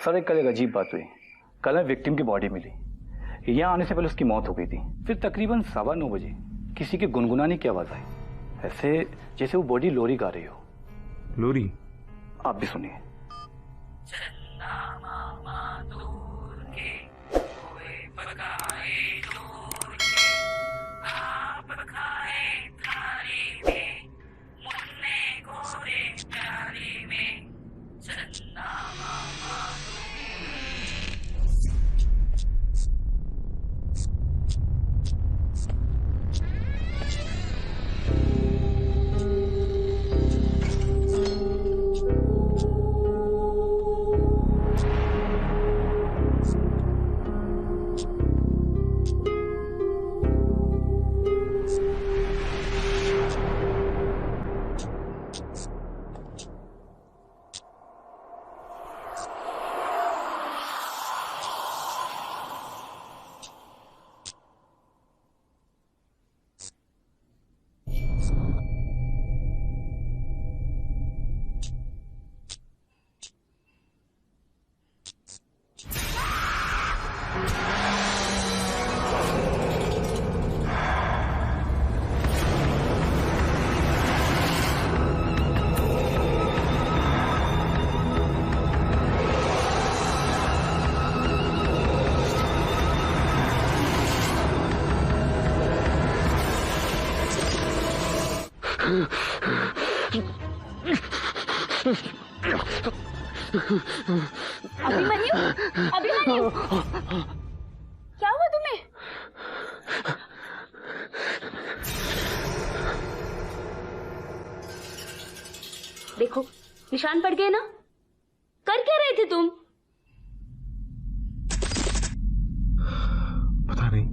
Sir कल एक अजीब बात हुई। कल विक्टिम की बॉडी मिली, यहाँ आने से पहले उसकी मौत हो गई थी। फिर तकरीबन 9:15 बजे किसी के गुनगुनाने की आवाज आई, ऐसे जैसे वो बॉडी लोरी गा रही हो। लोरी? आप भी सुनिए। अभिमन्यु, अभिमन्यु, क्या हुआ तुम्हें? देखो निशान पड़ गए ना। कर क्या रहे थे तुम? पता नहीं,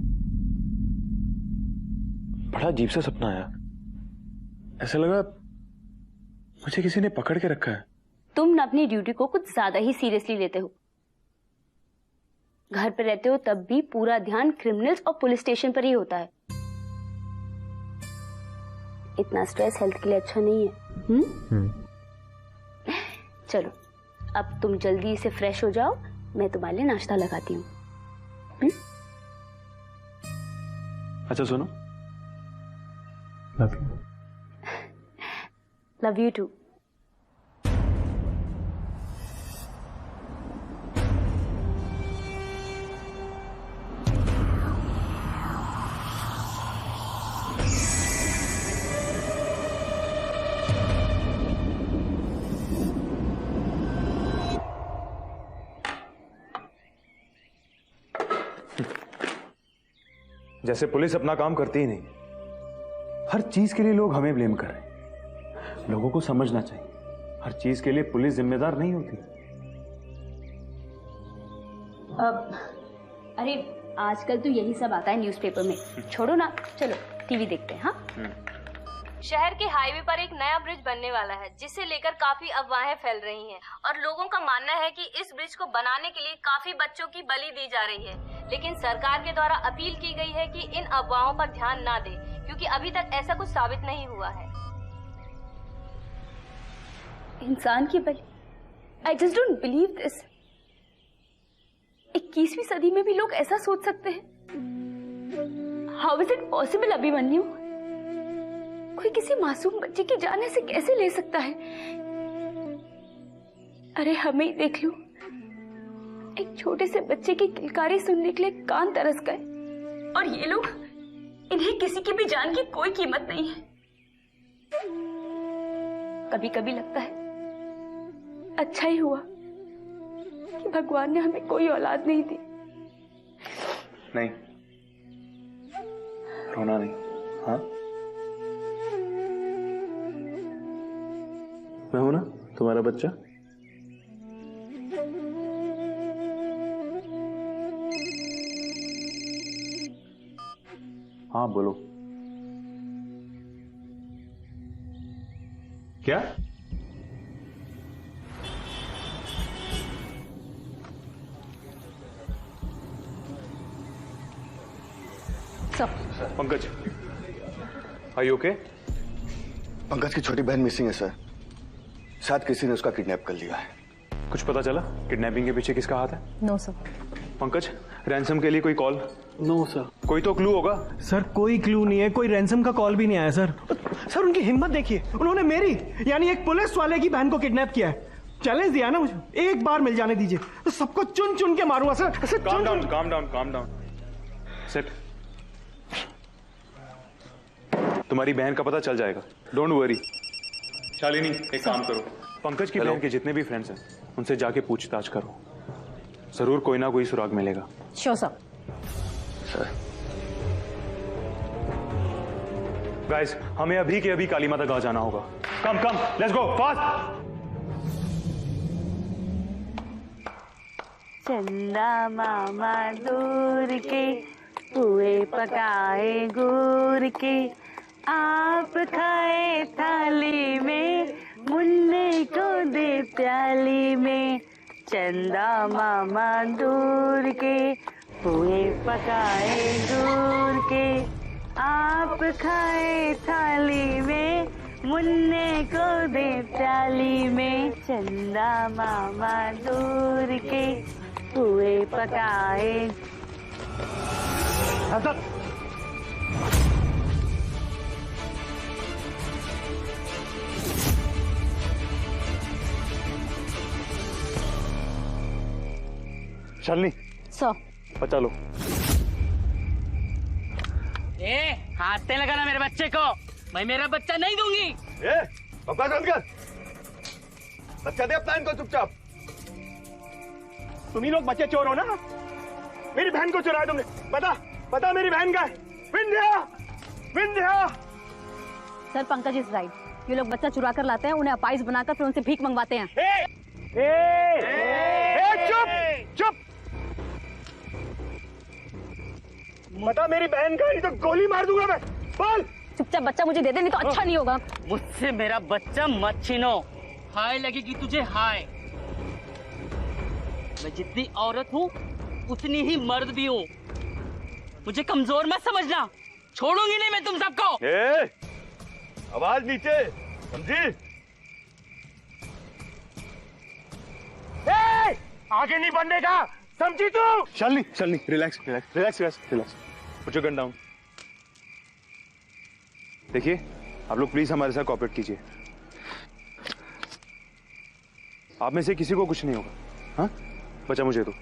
बड़ा अजीब सा सपना आया। ऐसा लगा मुझे किसी ने पकड़ के रखा है। तुम न अपनी ड्यूटी को कुछ ज्यादा ही सीरियसली लेते हो। घर पे रहते हो तब भी पूरा ध्यान क्रिमिनल्स और पुलिस स्टेशन पर ही होता है। इतना स्ट्रेस हेल्थ के लिए अच्छा नहीं है। चलो अब तुम जल्दी से फ्रेश हो जाओ, मैं तुम्हारे लिए नाश्ता लगाती हूँ। अच्छा सुनो, love you. Love you too. जैसे पुलिस अपना काम करती ही नहीं। हर चीज के लिए लोग हमें ब्लेम कर रहे हैं। लोगों को समझना चाहिए, हर चीज के लिए पुलिस जिम्मेदार नहीं होती। अरे आजकल तो यही सब आता है न्यूज़पेपर में। छोड़ो ना, चलो टीवी देखते हैं। हाँ, शहर के हाईवे पर एक नया ब्रिज बनने वाला है, जिसे लेकर काफी अफवाहें फैल रही हैं और लोगों का मानना है कि इस ब्रिज को बनाने के लिए काफी बच्चों की बलि दी जा रही है। लेकिन सरकार के द्वारा अपील की गई है कि इन अफवाहों पर ध्यान ना दें, क्योंकि अभी तक ऐसा कुछ साबित नहीं हुआ है। इंसान की बलि? I just don't believe this. 21वीं सदी में भी लोग ऐसा सोच सकते हैं? How is it possible Abhimanyu? कोई किसी मासूम बच्चे की जान ऐसे कैसे ले सकता है? अरे हमें ही देख लो, एक छोटे से बच्चे की किलकारी सुनने के लिए कान तरस गए, और ये लोग, इन्हें किसी की भी जान की कोई कीमत नहीं है। कभी कभी लगता है अच्छा ही हुआ कि भगवान ने हमें कोई औलाद नहीं दी। नहीं, रोना नहीं। हाँ, मैं हूं ना तुम्हारा बच्चा। हाँ बोलो। क्या? Pankaj, are you okay? Pankaj की छोटी बहन मिसिंग है सर। शायद किसी ने उसका किडनैप कर लिया है। कुछ पता चला किडनैपिंग के पीछे किसका हाथ है? No sir. पंकज, रैंसम के लिए कोई कॉल? No sir. कोई तो क्लू होगा? सर कोई क्लू नहीं है, कोई रैंसम का कॉल भी नहीं आया सर। सर उनकी हिम्मत देखिए, उन्होंने मेरी यानी एक पुलिस वाले की बहन को किडनैप किया है। चैलेंज दिया ना मुझे, एक बार मिल जाने दीजिए तो सबको चुन चुन के मारूंगा sir. Calm down, calm down, calm down. Set. तुम्हारी बहन का पता चल जाएगा, डोंट वरी। शालिनी, एक काम करो, पंकज की बहन के जितने भी फ्रेंड्स हैं उनसे जाके पूछताछ करो, जरूर कोई ना कोई सुराग मिलेगा। Sure sir. गाइस, हमें अभी के अभी काली माता गांव जाना होगा। कम कम, लेट्स गो फास्ट। चंदा मामा दूर के पुए पकाए गुड़ के, आप खाए थाली में, मुन्ने को दे प्याली में। चंदा मामा दूर के पुए पकाए गुड़ के, आप खाए थाली में, मुन्ने को दे प्याली में। चंदा मामा दूर के पुए पकाए। शालिनी, सर। बचा लो। हाथ से लगाना मेरे बच्चे को, मैं मेरा बच्चा नहीं दूंगी। बकवास बंद कर, बच्चा दे अपना इनको चुपचाप। तुम ही लोग बच्चे चोर हो ना, मेरी बहन को चुरा दोगे। बता बता मेरी बहन का है। Vindhya, Vindhya. Sir Pankaj is right, ये लोग बच्चा चुरा कर लाते हैं, उन्हें अपाइस बनाकर फिर उनसे भीख मंगवाते हैं। चुप चुप। बता मेरी बहन का, नहीं तो गोली मार दूंगा मैं। बोल। चुपचाप बच्चा मुझे दे दे, नहीं तो अच्छा नहीं होगा। मुझसे मेरा बच्चा मत छीनो, हाय लगेगी तुझे हाय। मैं जितनी औरत हूँ उतनी ही मर्द भी हूँ, मुझे कमजोर मत समझना, छोड़ूंगी नहीं मैं तुम सबको। आवाज नीचे, समझी? आगे नहीं बढ़ने का, समझी तू? Shalini, Shalini, relax relax relax relax relax. Put your gun down. देखिए, आप लोग प्लीज हमारे साथ कोऑपरेट कीजिए। आप में से किसी को कुछ नहीं होगा। हाँ, बच्चा मुझे दो,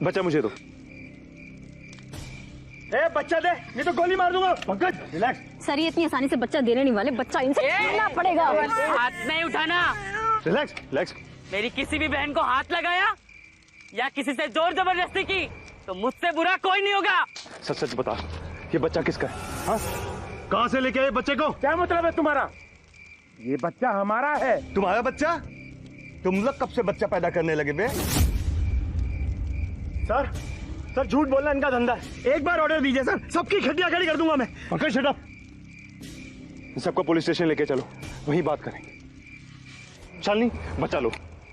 बच्चा मुझे दो। बच्चा दे, नहीं तो गोली मार दूंगा। पंकज रिलैक्स। सर ये इतनी आसानी से बच्चा देने नहीं वाले, बच्चा इनसे छीनना पड़ेगा। हाथ नहीं उठाना। Relax relax. मेरी किसी भी बहन को हाथ लगाया या किसी से जोर जबरदस्ती की तो मुझसे बुरा कोई नहीं होगा। सच सच बता, ये बच्चा किसका है? हाँ, कहाँ से लेके आए बच्चे को? क्या मतलब है तुम्हारा? ये बच्चा हमारा है। तुम्हारा बच्चा? तुम लोग कब से बच्चा पैदा करने लगे बे? सर सर झूठ बोलना इनका धंधा है। एक बार ऑर्डर दीजिए सर, सबकी खड्डियां खड़ी कर दूंगा मैं। Pankaj shut up. इन सबको पुलिस स्टेशन लेके चलो, वहीं बात करेंगे। शालिनी, बचा लो।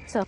सर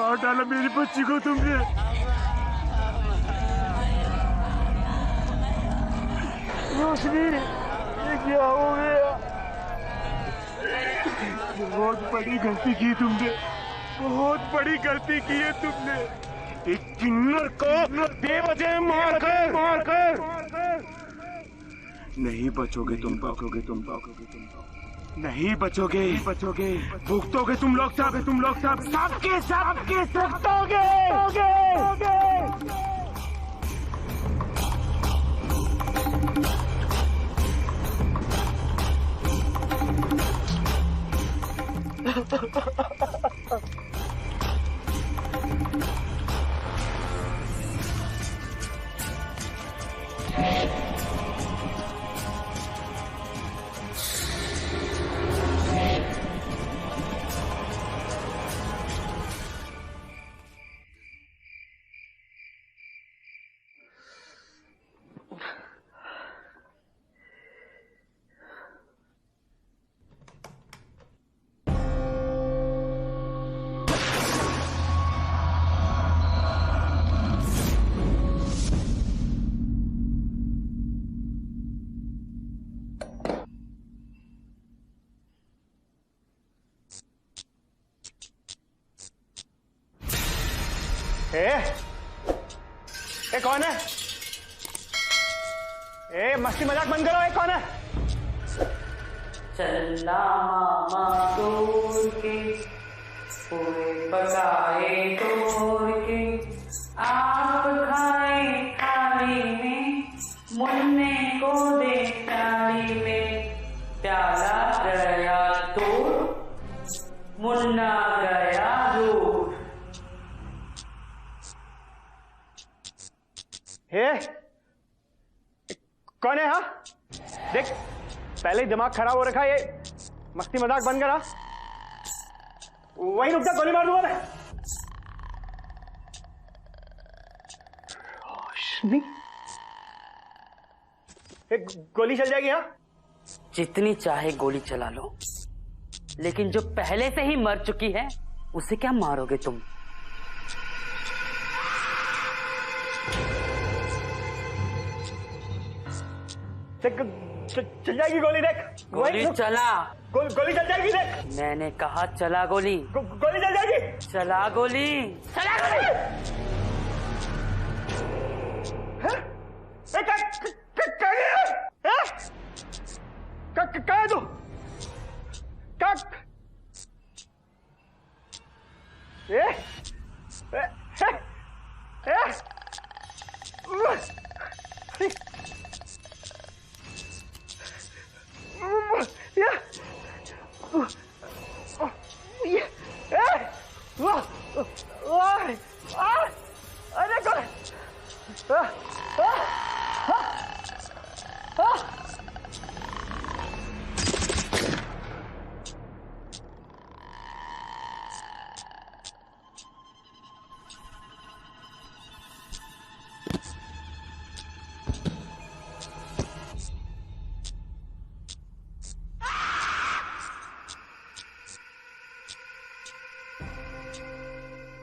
मार डाला मेरी बच्ची को तुमने। रोशनी, ये क्या हो गया? बहुत बड़ी गलती की तुमने, बहुत बड़ी गलती की है तुमने। एक किन्नर को बेवजह मारकर नहीं बचोगे तुम, नहीं बचोगे, भुगतोगे तुम लोग सबके भुगतोगे। ए कौन है? ए मस्ती मजाक बंद करो। ए कौन है? चलना मामा दूर के, पूरे पकाए तोड़ के, आप खाए थाली में, मुन्ने को दे थाली में, प्याला गया तोड़, मुन्ना गया दूर। हे कौन है? हाँ देख, पहले ही दिमाग खराब हो रखा है, ये मस्ती मजाक बंद करा। वहीं रुक जा, गोली मार दूंगा मैं। रोशनी, गोली चल जाएगी। हाँ जितनी चाहे गोली चला लो, लेकिन जो पहले से ही मर चुकी है उसे क्या मारोगे तुम? चल जाएगी गोली। देख गोली चला। गोली चल जाएगी। देख मैंने कहा चला गोली। गोली चल जाएगी। चला गोली। चला गोली। कहाँ है तू?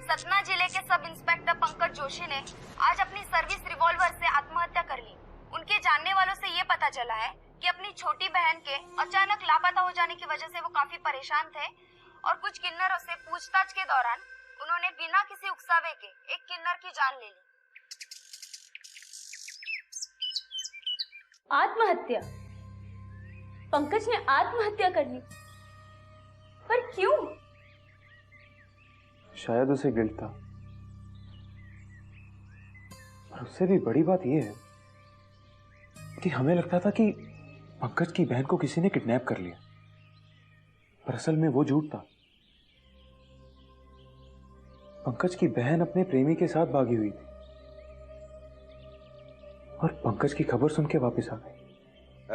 सतना जिले के सब इंस्पेक्टर पंकज जोशी ने आज अपनी सर्विस रिवॉल्वर से आत्महत्या कर ली। उनके जानने वालों से ये पता चला है कि अपनी छोटी बहन के अचानक लापता हो जाने की वजह से वो काफी परेशान थे और कुछ किन्नरों से पूछताछ के दौरान उन्होंने बिना किसी उकसावे के एक किन्नर की जान ले ली। आत्महत्या? पंकज ने आत्महत्या कर ली, पर क्यों? शायद उसे गिल्ट था, और उससे भी बड़ी बात यह है कि हमें लगता था कि पंकज की बहन को किसी ने किडनैप कर लिया, पर असल में वो झूठ था। पंकज की बहन अपने प्रेमी के साथ भागी हुई थी और पंकज की खबर सुन के वापस आ गई।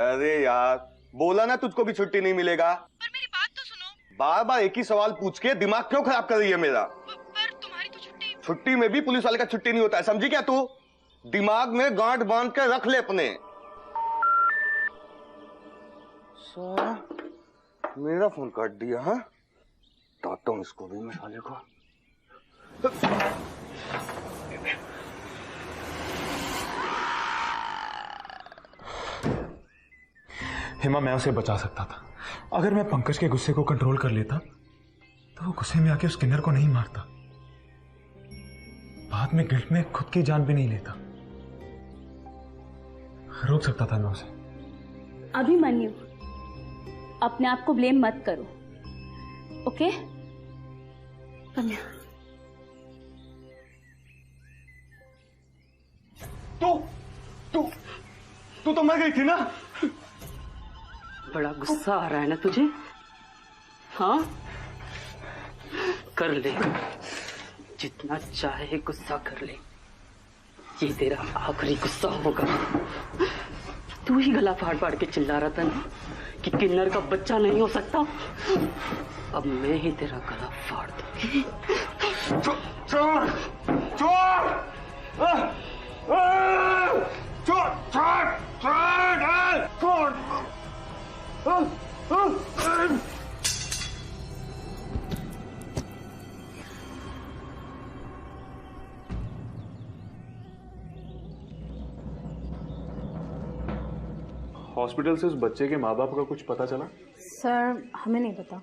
अरे यार, बोला ना तुझको भी छुट्टी नहीं मिलेगा। पर मेरी बात तो सुनो। बार बार एक ही सवाल पूछ के दिमाग क्यों खराब कर रही है मेरा? पर तुम्हारी तो छुट्टी में भी पुलिस वाले का छुट्टी नहीं होता है, समझी क्या तू? दिमाग में गांठ बांध के रख ले अपने। मेरा फोन काट दिया। हाँ, डांटता हूं इसको भी, मैं साले को। हेमा, मैं उसे बचा सकता था। अगर मैं पंकज के गुस्से को कंट्रोल कर लेता तो वो गुस्से में आके उस किन्नर को नहीं मारता, बाद में गिल्ट में खुद की जान भी नहीं लेता। रोक सकता था मैं उसे। अभिमन्यु, अपने आप को ब्लेम मत करो, ओके? कन्या, तू तो मर गई थी ना? बड़ा गुस्सा आ रहा है ना तुझे? हाँ, कर ले, जितना चाहे गुस्सा कर ले। ये तेरा आखिरी गुस्सा होगा। तू ही गला फाड़ फाड़ के चिल्ला रहा था ना कि किन्नर का बच्चा नहीं हो सकता। अब मैं ही तेरा गला फाड़ दूंगी। चोर चोर चोर चोर हॉस्पिटल से उस बच्चे के माँ बाप का कुछ पता चला? सर हमें नहीं पता।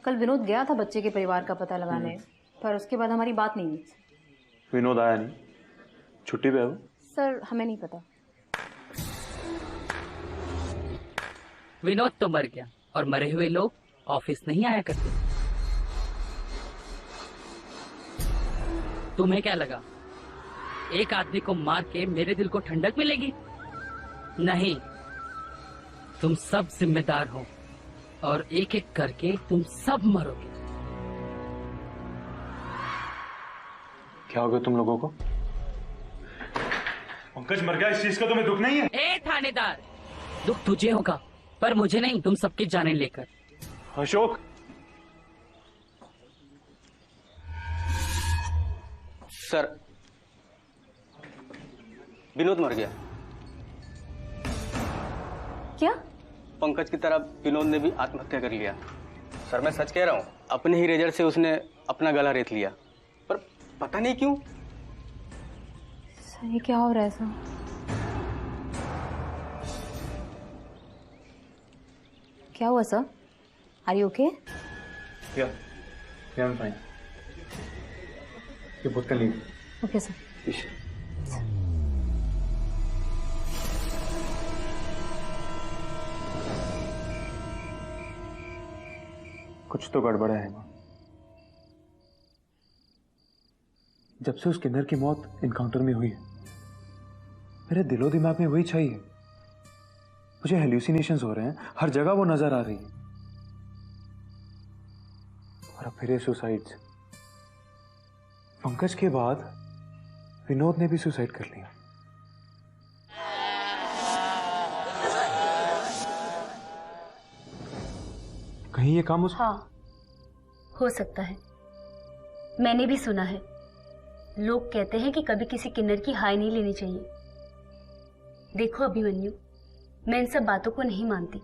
कल विनोद गया था बच्चे के परिवार का पता लगाने, पर उसके बाद हमारी बात नहीं हुई। विनोद आया नहीं? छुट्टी पे है वो? सर हमें नहीं पता। विनोद तो मर गया और मरे हुए लोग ऑफिस नहीं आया करते। तुम्हें क्या लगा एक आदमी को मार के मेरे दिल को ठंडक मिलेगी? नहीं, तुम सब जिम्मेदार हो और एक एक करके तुम सब मरोगे। क्या हो गया तुम लोगों को? पंकज मर गया, इस चीज का तुम्हें दुख नहीं है? ए थानेदार, दुख तुझे होगा पर मुझे नहीं, तुम सबकी जानें लेकर। अशोक, सर विनोद मर गया। क्या? पंकज की तरह विनोद ने भी आत्महत्या कर लिया। सर मैं सच कह रहा हूँ, अपने ही रेजर से उसने अपना गला रेत लिया, पर पता नहीं क्यों। सर ये क्या हो रहा है सर? क्या हुआ सर? Are you okay? या आई एम फाइन। ये बोतल लीजिए। Okay sir. कुछ तो गड़बड़ है हेमा। जब से उस किन्नर की मौत इनकाउंटर में हुई है, मेरे दिलो दिमाग में वही छाई है। मुझे हेल्यूसिनेशंस हो रहे हैं, हर जगह वो नजर आ रही है। और अब फिर ये सुसाइड्स। पंकज के बाद विनोद ने भी सुसाइड कर लिया। कहीं ये काम हाँ, हो सकता है। मैंने भी सुना है, लोग कहते हैं कि कभी किसी किन्नर की हाय नहीं लेनी चाहिए। देखो अभिमन्यु, मैं इन सब बातों को नहीं मानती,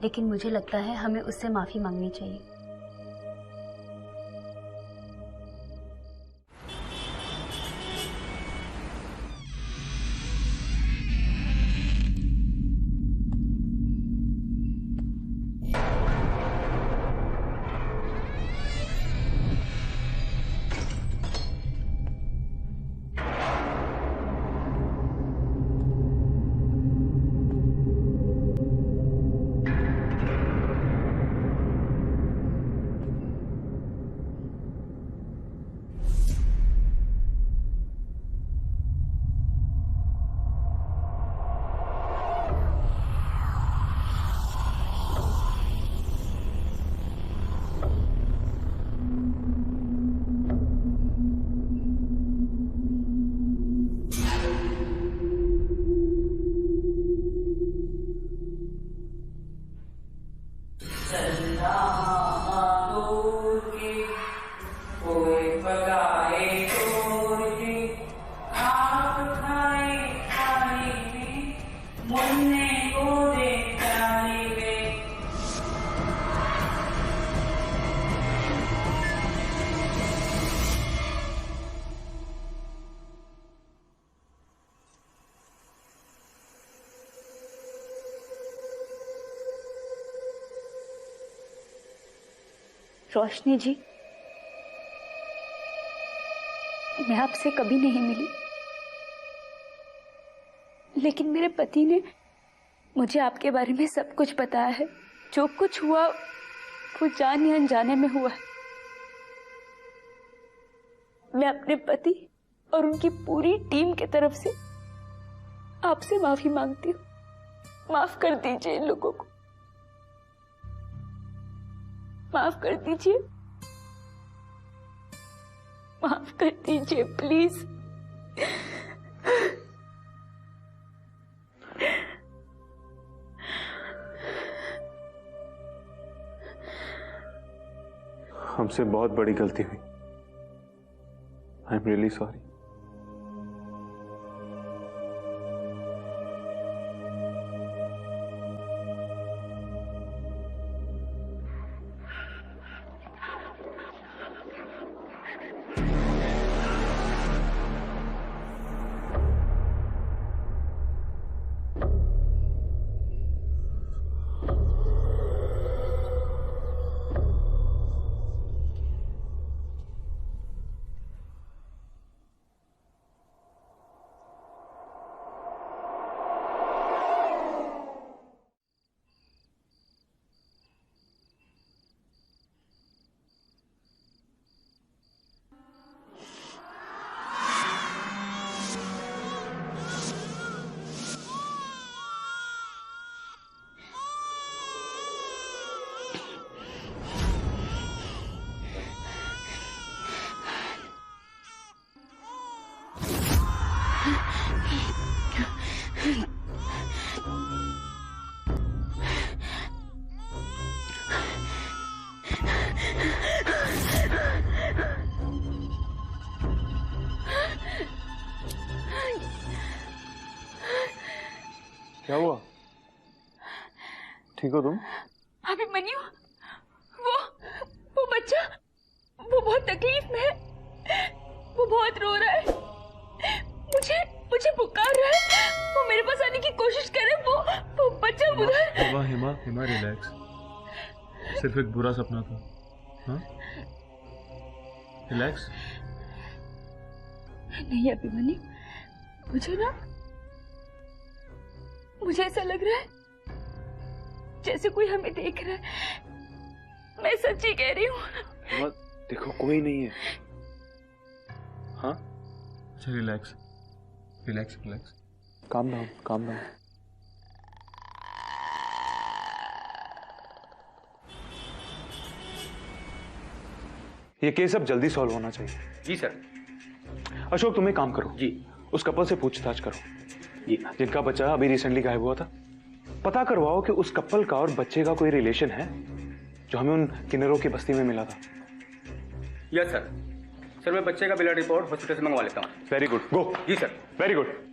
लेकिन मुझे लगता है हमें उससे माफी मांगनी चाहिए। रोशनी जी, मैं आपसे कभी नहीं मिली, लेकिन मेरे पति ने मुझे आपके बारे में सब कुछ बताया है। जो कुछ हुआ वो जाने अनजाने में हुआ है। मैं अपने पति और उनकी पूरी टीम की तरफ से आपसे माफी मांगती हूँ। माफ कर दीजिए इन लोगों को, माफ कर दीजिए, माफ कर दीजिए प्लीज। हमसे बहुत बड़ी गलती हुई। I am really sorry. क्या हुआ? ठीक हो तुम? अभिमन्यु, वो बच्चा, वो बहुत तकलीफ में है, वो बहुत रो रहा है, मुझे पुकार रहा है, वो मेरे पास आने की कोशिश कर रहा है। वो बच्चा उधर। हिमा रिलैक्स, सिर्फ एक बुरा सपना था। हाँ, रिलैक्स। नहीं अभिमन्यु, मुझे ऐसा लग रहा है जैसे कोई हमें देख रहा है। मैं सच्ची कह रही हूँ। देखो कोई नहीं है। हाँ, अच्छा relax relax relax, calm down calm down. ये केस अब जल्दी सॉल्व होना चाहिए। जी सर। अशोक तुम एक काम करो जी, उस कपल से पूछताछ करो जी, जिनका बच्चा अभी रिसेंटली गायब हुआ था। पता करवाओ कि उस कपल का और बच्चे का कोई रिलेशन है जो हमें उन किन्नरों की बस्ती में मिला था। Yes sir. सर मैं बच्चे का ब्लड रिपोर्ट हॉस्पिटल से मंगवा लेता हूँ। Very good, go. जी सर। Very good.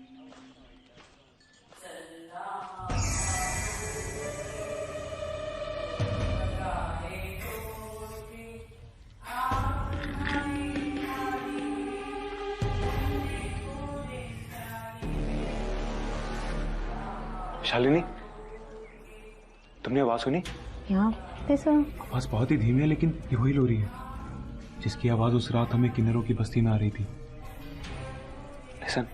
शालिनी, तुमने आवाज सुनी? यहाँ कैसा? आवाज बहुत ही धीमी है, लेकिन ये वही लोरी है जिसकी आवाज उस रात हमें किन्नरों की बस्ती में आ रही थी। लिसन।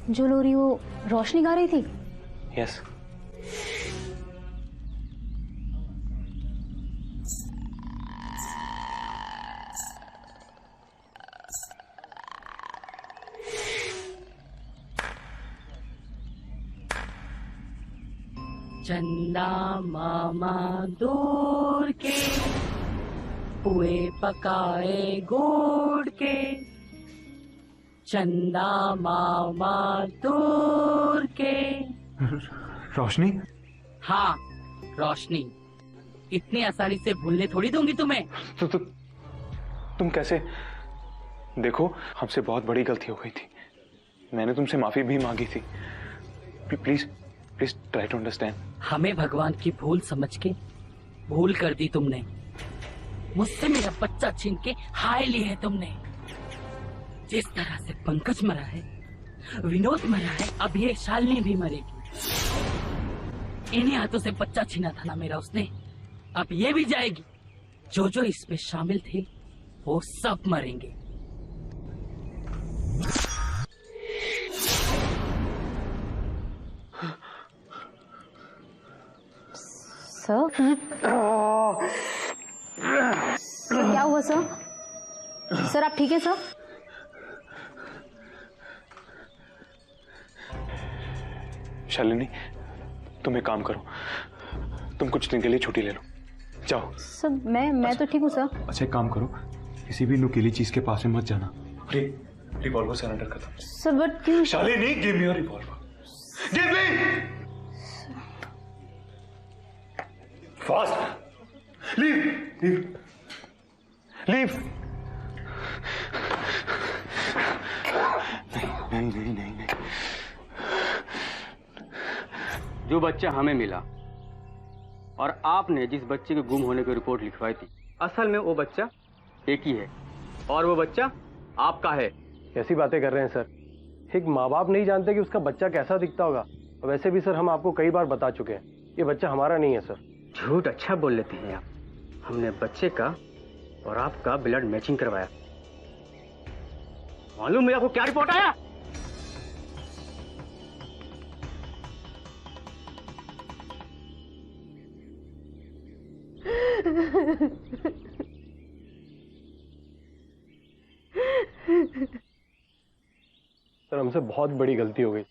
जो लोरी वो रोशनी गा रही थी? यस। चंदा मामा दूर के, पुए पकाए गोड़ के, चंदा मामा दूर के। रोशनी? हाँ रोशनी, इतनी आसानी से भूलने थोड़ी दूंगी तुम्हें। तुम कैसे? देखो हमसे बहुत बड़ी गलती हो गई थी, मैंने तुमसे माफी भी मांगी थी। Please please try to understand. हमें भगवान की भूल समझ के भूल कर दी तुमने। मुझसे मेरा बच्चा छीन के हाय ली है तुमने। जिस तरह से पंकज मरा है, विनोद मरा है, अब ये शालिनी भी मरेगी। इन्हीं हाथों से बच्चा छीना था ना मेरा उसने, अब ये भी जाएगी। जो जो इसमें शामिल थे वो सब मरेंगे। सर क्या हुआ सर? सर आप ठीक है सर? शालिनी, तुम एक काम करो, तुम कुछ दिन के लिए छुट्टी ले लो, जाओ। सर मैं तो ठीक हूँ सर। अच्छा एक काम करो, किसी भी नुकीली चीज के पास में मत जाना। रिवॉल्वर सरेंडर कर दो। सर बट क्यों? Shalini, give me your revolver. Give me! Fast! Leave! Leave! Leave! नहीं। जो बच्चा हमें मिला और आपने जिस बच्चे के गुम होने की रिपोर्ट लिखवाई थी, असल में वो बच्चा एक ही है और वो बच्चा आपका है। कैसी बातें कर रहे हैं सर? एक माँ बाप नहीं जानते कि उसका बच्चा कैसा दिखता होगा। वैसे भी सर हम आपको कई बार बता चुके हैं, ये बच्चा हमारा नहीं है सर। झूठ अच्छा बोल लेते हैं आप। हमने बच्चे का और आपका ब्लड मैचिंग करवाया। मालूम है आपको क्या रिपोर्ट आया? सर हमसे बहुत बड़ी गलती हो गई।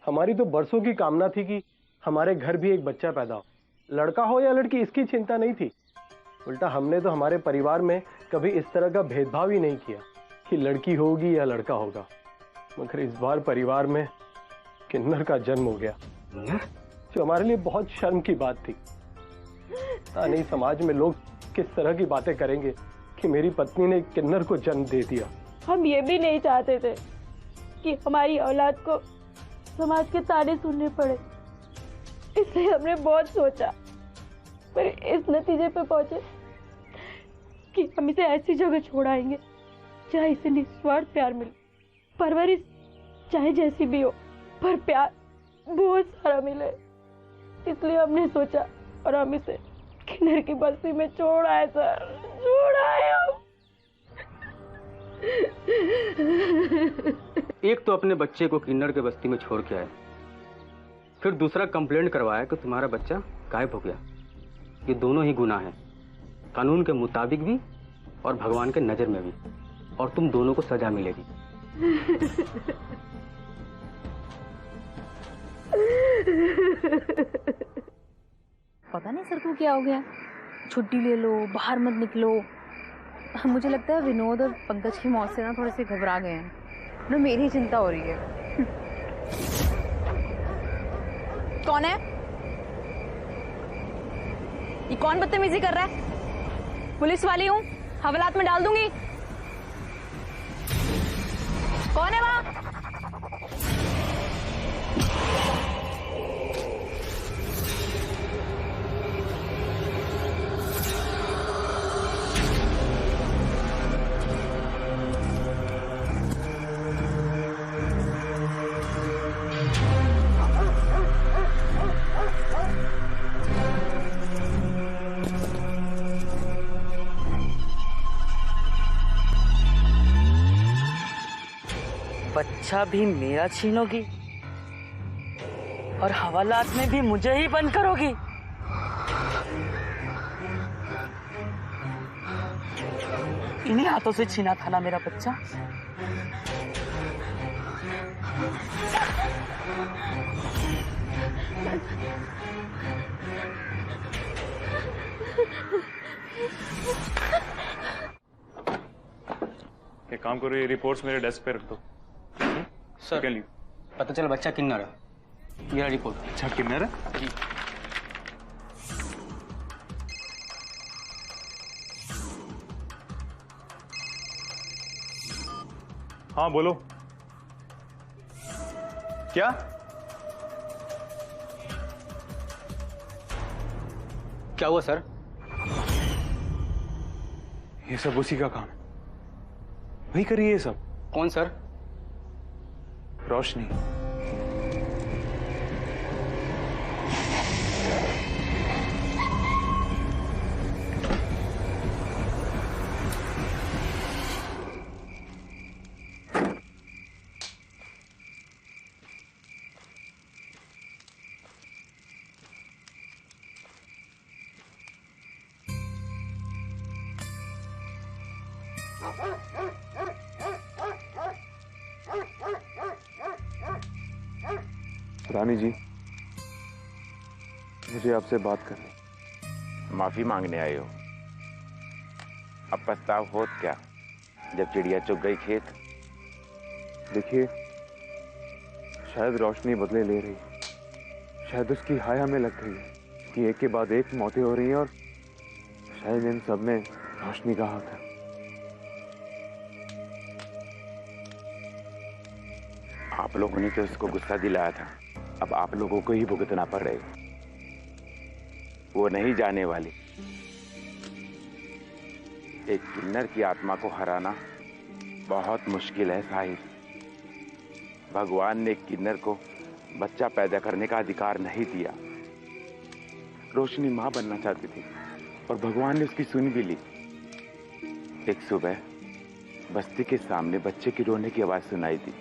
हमारी तो बरसों की कामना थी कि हमारे घर भी एक बच्चा पैदा हो, लड़का हो या लड़की इसकी चिंता नहीं थी। उल्टा हमने तो हमारे परिवार में कभी इस तरह का भेदभाव ही नहीं किया कि लड़की होगी या लड़का होगा। मगर इस बार परिवार में किन्नर का जन्म हो गया, जो हमारे लिए बहुत शर्म की बात थी। पता नहीं समाज में लोग किस तरह की बातें करेंगे कि मेरी पत्नी ने किन्नर को जन्म दे दिया। हम ये भी नहीं चाहते थे कि हमारी औलाद को समाज के ताने सुनने पड़े, इसलिए हमने बहुत सोचा, पर इस नतीजे पे पहुंचे कि हम इसे ऐसी जगह छोड़ाएंगे जहाँ इसे निस्वार्थ प्यार मिले। परवरिश चाहे जैसी भी हो, पर प्यार बहुत सारा मिले। इसलिए हमने सोचा और हम इसे किन्नर की बस्ती में छोड़ आए सर, छोड़ आए हम। एक तो अपने बच्चे को किन्नर के बस्ती में छोड़ के आए, फिर दूसरा कंप्लेंट करवाया कि तुम्हारा बच्चा गायब हो गया। ये दोनों ही गुनाह हैं, कानून के मुताबिक भी और भगवान के नजर में भी, और तुम दोनों को सजा मिलेगी। पता नहीं सर को क्या हो गया, छुट्टी ले लो, बाहर मत निकलो। मुझे लगता है विनोद और पंकज की मौत से ना थोड़े से घबरा गए हैं ना, मेरी चिंता हो रही है। कौन है ये? कौन बदतमीजी कर रहा है? पुलिस वाली हूँ, हवालात में डाल दूंगी। कौन है वहां? बच्चा भी मेरा छीनोगी और हवालात में भी मुझे ही बंद करोगी? इन्हीं हाथों से छीना था ना मेरा बच्चा। एक काम करो, ये रिपोर्ट्स मेरे डेस्क पे रख दो। सर क्या लियो? पता चला बच्चा किन्नर है। मेरा रिपोर्ट। अच्छा किन्नर है जी। हाँ बोलो। क्या? क्या हुआ सर? ये सब उसी का काम है, वही करिए ये सब। कौन सर? रोशनी। रानी जी, मुझे आपसे बात करनी। माफी मांगने आए हो? अब पछताव होत क्या जब चिड़िया चुग गई खेत? देखिए, शायद रोशनी बदले ले रही, शायद उसकी हाय हमें लग गई है कि एक के बाद एक मौतें हो रही हैं और शायद इन सब में रोशनी का हाथ है। आप लोगों ने तो उसको गुस्सा दिलाया था, अब आप लोगों को ही भुगतना पड़ रहेगा। वो नहीं जाने वाली। एक किन्नर की आत्मा को हराना बहुत मुश्किल है साहिब। भगवान ने किन्नर को बच्चा पैदा करने का अधिकार नहीं दिया। रोशनी मां बनना चाहती थी और भगवान ने उसकी सुन भी ली। एक सुबह बस्ती के सामने बच्चे की रोने की आवाज सुनाई दी।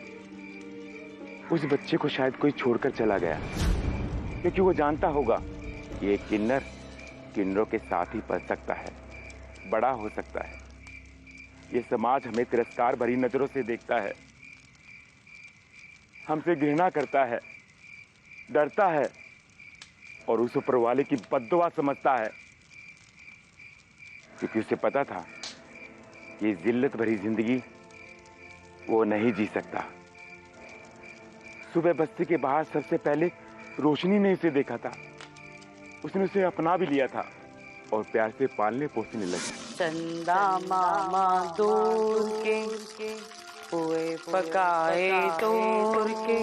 उस बच्चे को शायद कोई छोड़कर चला गया, क्योंकि वो जानता होगा कि एक किन्नर किन्नरों के साथ ही पल सकता है, बड़ा हो सकता है। ये समाज हमें तिरस्कार भरी नजरों से देखता है, हमसे घृणा करता है, डरता है और उस ऊपर वाले की बद्दुआ समझता है, क्योंकि उसे पता था कि इस जिल्लत भरी जिंदगी वो नहीं जी सकता। सुबह बस्ती के बाहर सबसे पहले रोशनी ने उसे देखा था। उसने उसे अपना भी लिया था और प्यार से पालने पोसने लगी। चंदा मामा दूर के पुए पकाए तोड़ के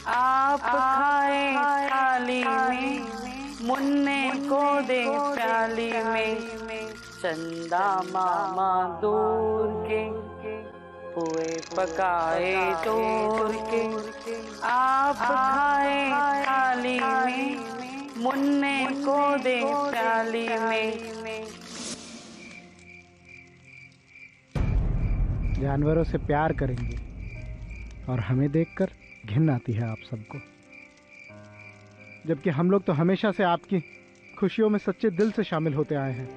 आप खाए थाली में, मुन्ने को दे प्याली में। चंदा मामा दूर के पुए पकाए तोड़ के आप खाए थाली में, मुन्ने को दे प्याली में। जानवरों से प्यार करेंगे और हमें देखकर घिन आती है आप सबको, जबकि हम लोग तो हमेशा से आपकी खुशियों में सच्चे दिल से शामिल होते आए हैं।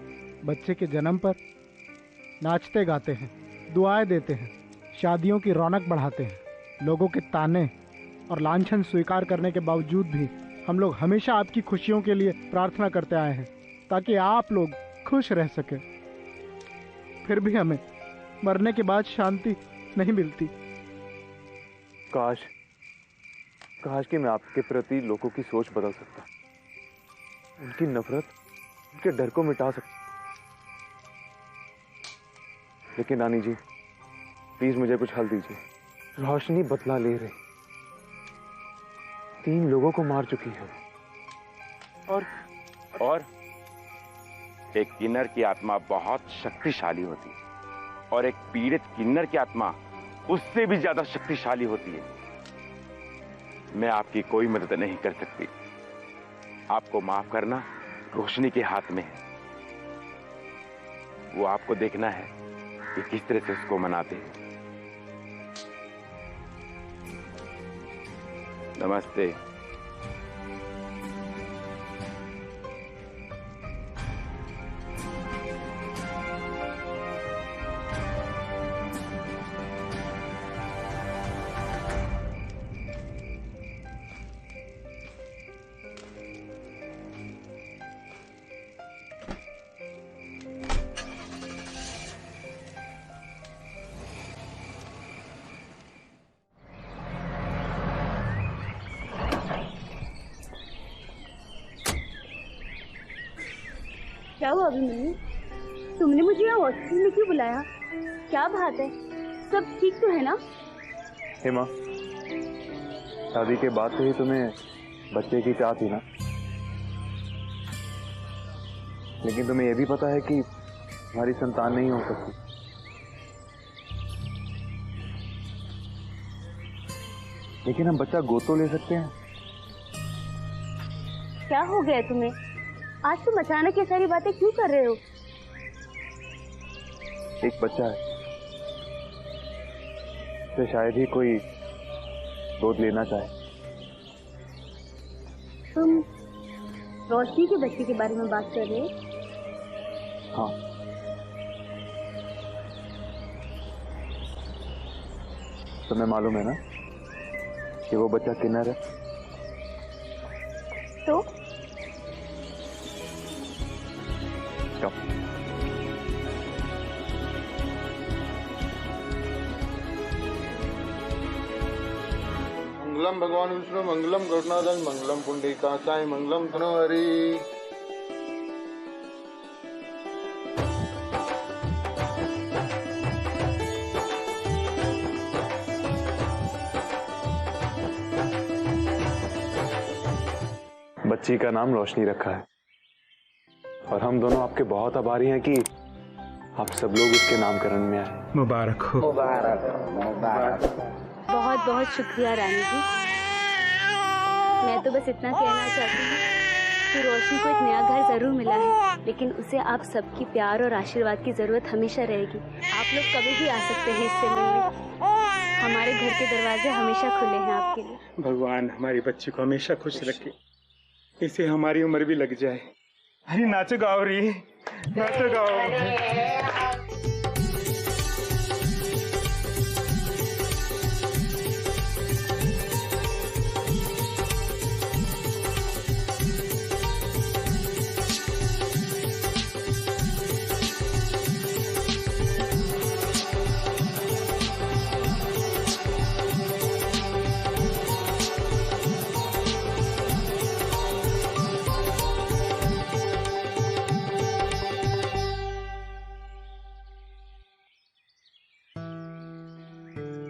बच्चे के जन्म पर नाचते गाते हैं, दुआएं देते हैं, शादियों की रौनक बढ़ाते हैं। लोगों के ताने और लांछन स्वीकार करने के बावजूद भी हम लोग हमेशा आपकी खुशियों के लिए प्रार्थना करते आए हैं, ताकि आप लोग खुश रह सके। फिर भी हमें मरने के बाद शांति नहीं मिलती। काश कि मैं आपके प्रति लोगों की सोच बदल सकता, उनकी नफरत, उनके डर को मिटा सकता। लेकिन रानी जी, प्लीज मुझे कुछ हल दीजिए। रोशनी बदला ले रही, 3 लोगों को मार चुकी है और एक किन्नर की आत्मा बहुत शक्तिशाली होती है और एक पीड़ित किन्नर की आत्मा उससे भी ज्यादा शक्तिशाली होती है। मैं आपकी कोई मदद नहीं कर सकती। आपको माफ करना रोशनी के हाथ में है। वो आपको देखना है कि किस तरह से उसको मनाते हैं। नमस्ते। क्या हुआ अभिमन्यु? तुमने मुझे यहाँ हॉस्पिटल में क्यों बुलाया? क्या बात है? सब ठीक तो है ना? हेमा, शादी के बाद से ही तुम्हें बच्चे की चाह थी ना? लेकिन तुम्हें यह भी पता है कि हमारी संतान नहीं हो सकती। लेकिन हम बच्चा गोद तो ले सकते हैं। क्या हो गया तुम्हें? आज तुम अचानक ये सारी बातें क्यों कर रहे हो? एक बच्चा है, तो शायद ही कोई गोद लेना चाहे। तुम रोशनी के बच्चे के बारे में बात कर रहे हो? हाँ, तुम्हें मालूम है ना कि वो बच्चा किन्नर है? तो मंगलम भगवान विष्णु मंगलम गरुणाधन मंगलम पुंडरीकाक्षाय मंगलम तनोहरि। बच्ची का नाम रोशनी रखा है और हम दोनों आपके बहुत आभारी हैं कि आप सब लोग उसके नामकरण में आए। मुबारक हो। मुबारक मुबारक। बहुत बहुत शुक्रिया रानी जी। मैं तो बस इतना कहना चाहती हूँ कि रोशनी को एक नया घर जरूर मिला है, लेकिन उसे आप सबकी प्यार और आशीर्वाद की जरूरत हमेशा रहेगी। आप लोग कभी भी आ सकते हैं इससे मिलने। हमारे घर के दरवाजे हमेशा खुले हैं आपके लिए। भगवान हमारी बच्ची को हमेशा खुश रखे, इसे हमारी उम्र भी लग जाए। अरे नाचो गाओ रे, नाचो गाओ।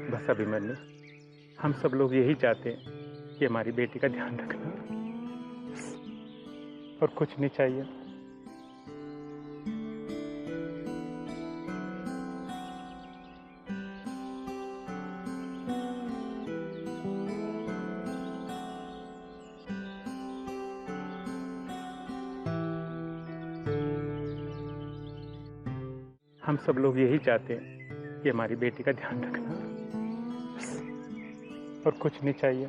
बस अभिमन्यु, हम सब लोग यही चाहते हैं कि हमारी बेटी का ध्यान रखना, और कुछ नहीं चाहिए। हम सब लोग यही चाहते हैं कि हमारी बेटी का ध्यान रखना, और कुछ नहीं चाहिए।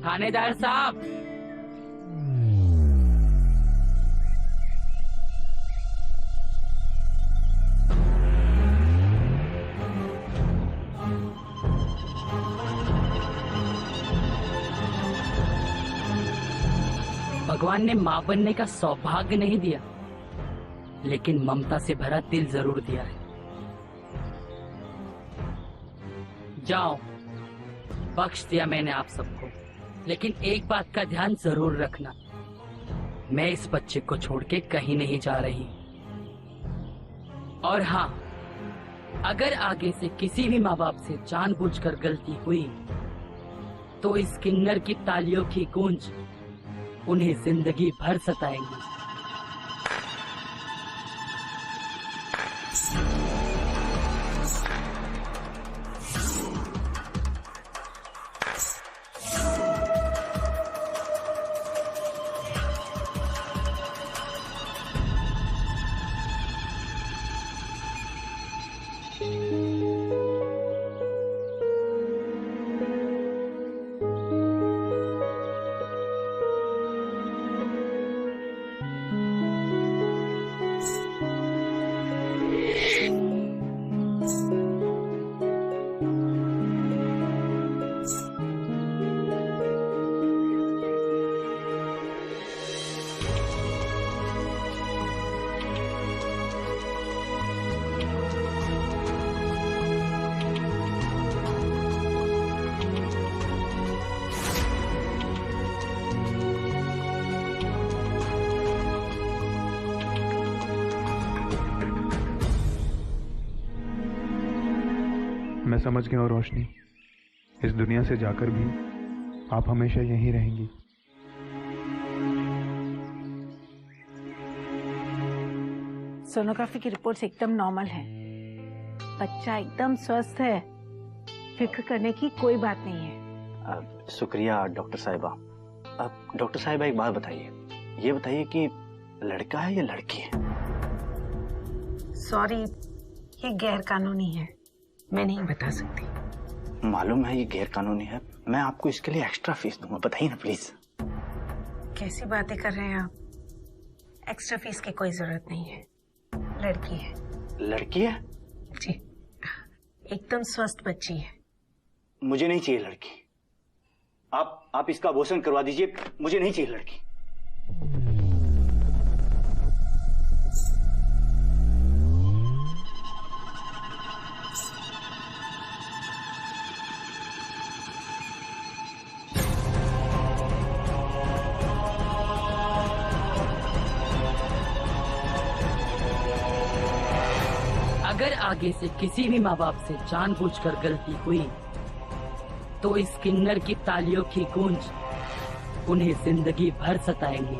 थानेदार साहब, भगवान ने मां बनने का सौभाग्य नहीं दिया, लेकिन ममता से भरा दिल जरूर दिया है। जाओ, बख्श दिया मैंने आप सबको, लेकिन एक बात का ध्यान जरूर रखना, मैं इस बच्चे को छोड़ के कहीं नहीं जा रही। और हाँ, अगर आगे से किसी भी माँ बाप से जानबूझकर गलती हुई तो इस किन्नर की तालियों की गूंज उन्हें जिंदगी भर सताएंगी। मैं समझ गया हूँ रोशनी, इस दुनिया से जाकर भी आप हमेशा यहीं रहेंगी। सोनोग्राफी की रिपोर्ट्स एकदम नॉर्मल है, बच्चा एकदम स्वस्थ है, फिक्र करने की कोई बात नहीं है। शुक्रिया डॉक्टर साहिबा। अब डॉक्टर साहिबा एक बात बताइए, ये बताइए कि लड़का है या लड़की है? सॉरी, ये गैर कानूनी है, मैं नहीं बता सकती। मालूम है ये गैर कानूनी है, मैं आपको इसके लिए एक्स्ट्रा फीस दूंगा, बताइए ना प्लीज। कैसी बातें कर रहे हैं आप? एक्स्ट्रा फीस की कोई जरूरत नहीं है, लड़की है। लड़की है? जी, एकदम स्वस्थ बच्ची है। मुझे नहीं चाहिए लड़की, आप इसका अबॉर्शन करवा दीजिए, मुझे नहीं चाहिए लड़की। अगर आगे से किसी भी माँ बाप से जानबूझकर गलती हुई तो इस किन्नर की तालियों की गूंज उन्हें जिंदगी भर सताएंगी।